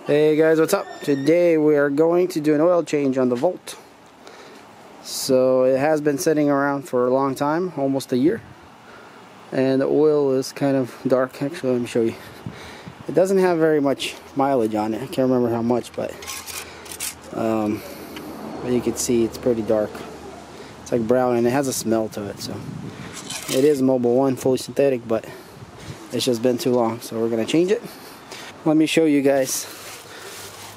Hey guys, what's up? Today we are going to do an oil change on the Volt. So it has been sitting around for a long time, almost a year, and the oil is kind of dark. Actually, let me show you. It doesn't have very much mileage on it. I can't remember how much, but you can see it's pretty dark. It's like brown and it has a smell to it. So it is Mobil 1 fully synthetic, but it's just been too long, so we're gonna change it. Let me show you guys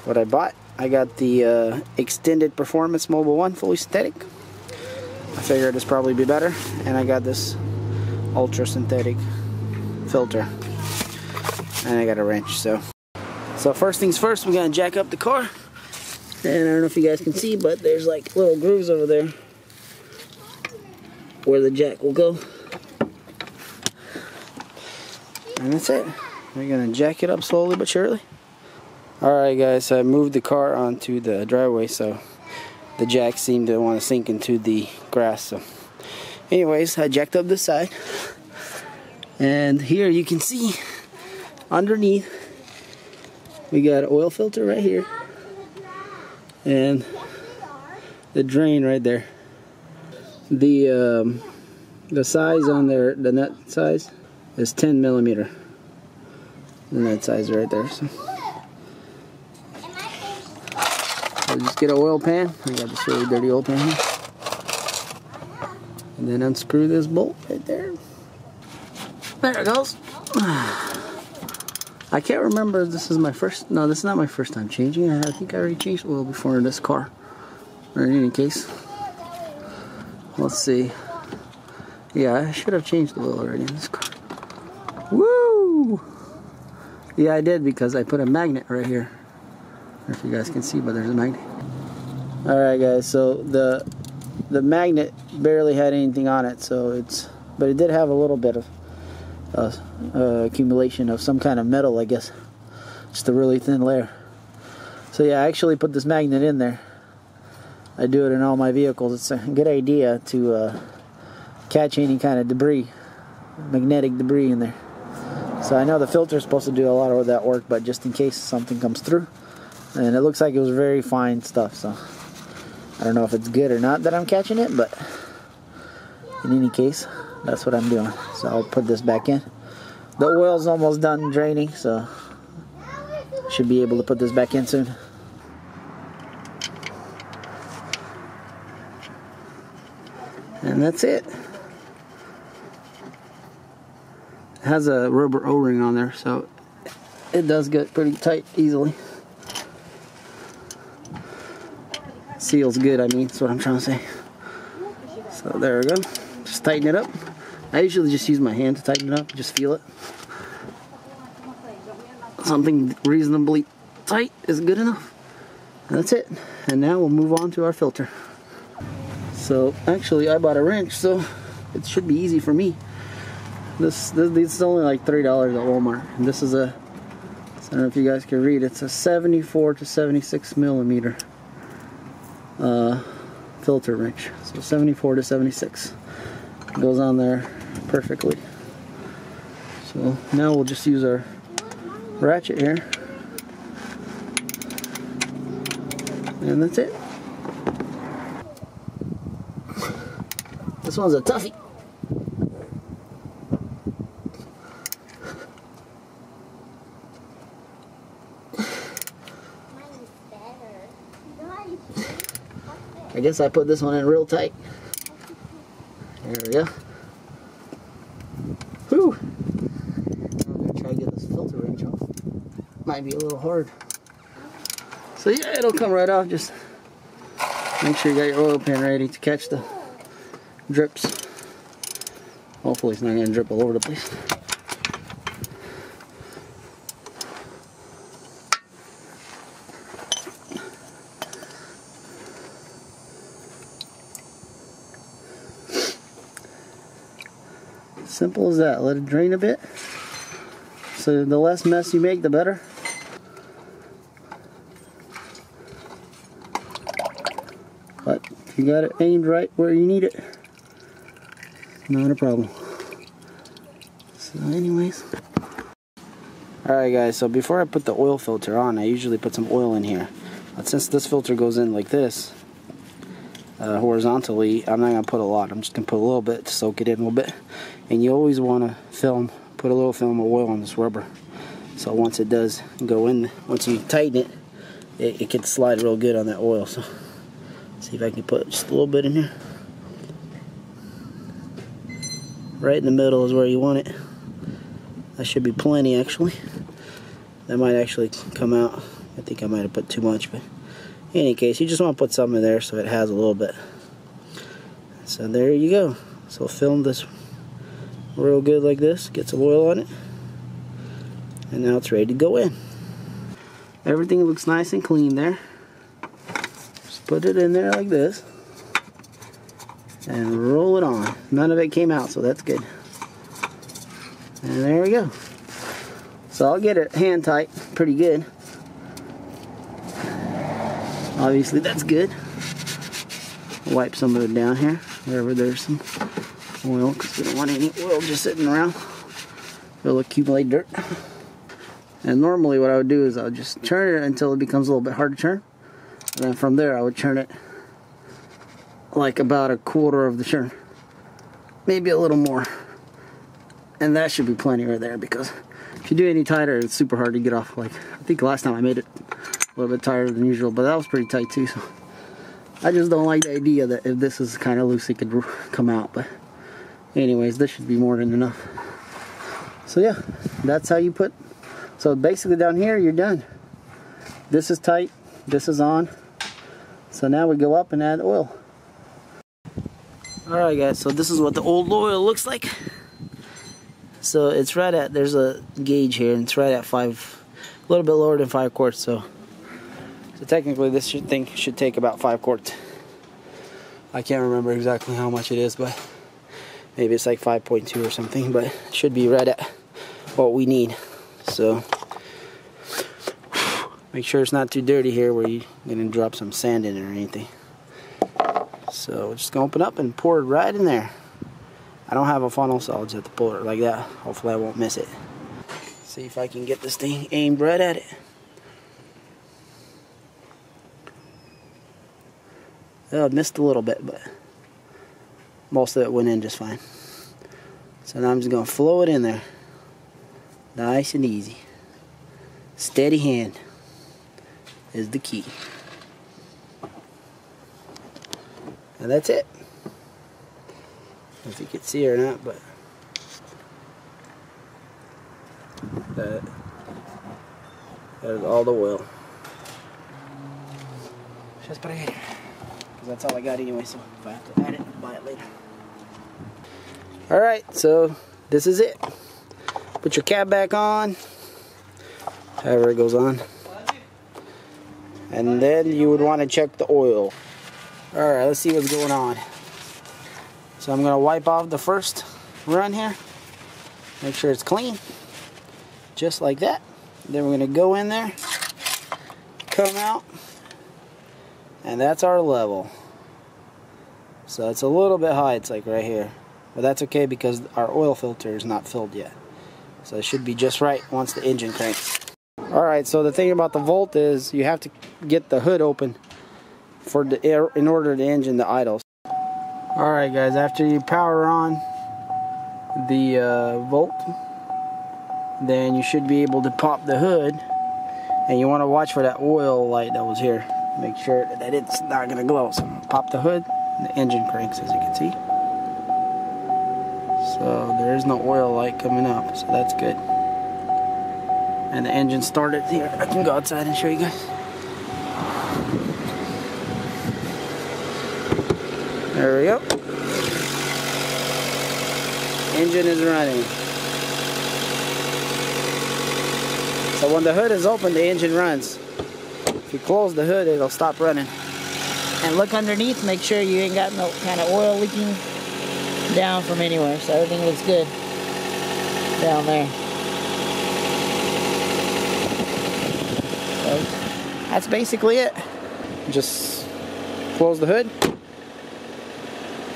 what I bought. I got the extended performance Mobil 1 fully synthetic. I figured this probably be better, and I got this ultra synthetic filter, and I got a wrench. So first things first, we're gonna jack up the car, and I don't know if you guys can see, but there's like little grooves over there where the jack will go, and that's it. We're gonna jack it up slowly but surely. Alright guys, so I moved the car onto the driveway, so the jack seemed to want to sink into the grass. So anyways, I jacked up this side, and here you can see underneath we got an oil filter right here and the drain right there. The size on there, the nut size is 10 millimeter. The nut size right there. So just get an oil pan. I got this really dirty oil pan here, and then unscrew this bolt right there. There it goes. I can't remember if this is my first. No, this is not my first time changing. I think I already changed oil before in this car. Or in any case, let's see. Yeah, I should have changed the oil already in this car. Woo! Yeah, I did, because I put a magnet right here. I don't know if you guys can see, but there's a magnet. Alright guys, so the magnet barely had anything on it, but it did have a little bit of accumulation of some kind of metal, I guess. Just a really thin layer. So yeah, I actually put this magnet in there. I do it in all my vehicles. It's a good idea to catch any kind of debris, magnetic debris in there. So I know the filter is supposed to do a lot of that work, but just in case something comes through. And it looks like it was very fine stuff, so I don't know if it's good or not that I'm catching it, but in any case, that's what I'm doing. So I'll put this back in. The oil's almost done draining, so should be able to put this back in soon. And that's it. It has a rubber O-ring on there, so it does get pretty tight easily. Seals good, I mean, that's what I'm trying to say. So there we go. Just tighten it up. I usually just use my hand to tighten it up, just feel it. Something reasonably tight is good enough. And that's it. And now we'll move on to our filter. So actually I bought a wrench, so it should be easy for me. This is only like $3 at Walmart. And this is a, I don't know if you guys can read, it's a 74 to 76 millimeter filter wrench. So 74 to 76. It goes on there perfectly. So now we'll just use our ratchet here. And that's it. This one's a toughie. I guess I put this one in real tight. There we go. Whew! I'm gonna try to get this filter wrench off. Might be a little hard. So yeah, it'll come right off. Just make sure you got your oil pan ready to catch the drips. Hopefully it's not gonna drip all over the place. Simple as that. Let it drain a bit. So the less mess you make, the better. But if you got it aimed right where you need it, not a problem. So anyways, Alright guys, so before I put the oil filter on, I usually put some oil in here. But since this filter goes in like this, horizontally, I'm not going to put a lot. I'm just going to put a little bit to soak it in a little bit. And you always want to put a little film of oil on this rubber. So once it does go in, once you tighten it, it can slide real good on that oil. So see if I can put just a little bit in here. Right in the middle is where you want it. That should be plenty actually. That might actually come out. I think I might have put too much, but in any case, you just want to put some in there so it has a little bit. So there you go. So film this real good like this, get some oil on it, and now it's ready to go in. Everything looks nice and clean there. Just put it in there like this and roll it on. None of it came out, so that's good. And there we go. So I'll get it hand tight pretty good. Obviously that's good. Wipe some of it down here wherever there's some oil, because we don't want any oil just sitting around. It'll accumulate dirt. And normally what I would do is I would just turn it until it becomes a little bit hard to turn. And then from there I would turn it like about a quarter of the turn. Maybe a little more. And that should be plenty right there, because if you do any tighter, it's super hard to get off. Like, I think last time I made it a little bit tighter than usual, but that was pretty tight too. So I just don't like the idea that if this is kind of loose, it could come out. But anyways, this should be more than enough. So yeah, that's how you put. So basically down here, you're done. This is tight, this is on. So now we go up and add oil. Alright guys, so this is what the old oil looks like. So it's right at, there's a gauge here, and it's right at 5, a little bit lower than 5 quarts. So technically this thing should take about 5 quarts. I can't remember exactly how much it is, but maybe it's like 5.2 or something, but it should be right at what we need. So make sure it's not too dirty here where you're gonna drop some sand in it or anything. So we're just gonna open up and pour it right in there. I don't have a funnel, so I'll just have to pull it like that. Hopefully I won't miss it. See if I can get this thing aimed right at it. Oh, I missed a little bit, but most of it went in just fine. So now I'm just gonna flow it in there. Nice and easy. Steady hand is the key. And that's it. I don't know if you can see or not, but that is all the oil. Just put it here, because that's all I got anyway, so if I have to add it, I'll buy it later. Alright, so this is it. Put your cap back on, however it goes on. And then you would want to check the oil. Alright, let's see what's going on. So I'm going to wipe off the first run here. Make sure it's clean. Just like that. Then we're going to go in there. Come out. And that's our level. So it's a little bit high. It's like right here. But that's okay because our oil filter is not filled yet. So it should be just right once the engine cranks. Alright, so the thing about the volt is you have to get the hood open for the air in order the engine to idle. Alright guys, after you power on the volt, then you should be able to pop the hood, and you want to watch for that oil light that was here. Make sure that it's not going to glow. So pop the hood and the engine cranks, as you can see. So there is no oil light coming up, so that's good. And the engine started here. I can go outside and show you guys. There we go. Engine is running. So when the hood is open, the engine runs. If you close the hood, it'll stop running. And look underneath, make sure you ain't got no kind of oil leaking down from anywhere. So everything looks good down there. So that's basically it. Just close the hood,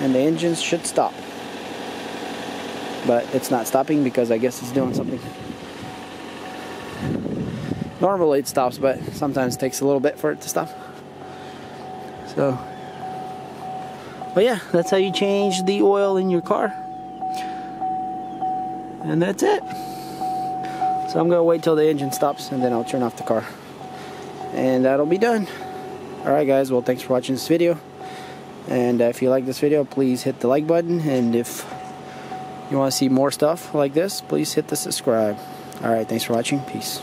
and the engine should stop. But it's not stopping because I guess it's doing something. Normally it stops, but sometimes it takes a little bit for it to stop. So, but yeah, that's how you change the oil in your car. And that's it. So I'm gonna wait till the engine stops and then I'll turn off the car. And that'll be done. Alright guys, well thanks for watching this video. And if you like this video, please hit the like button. And if you want to see more stuff like this, please hit the subscribe. Alright, thanks for watching. Peace.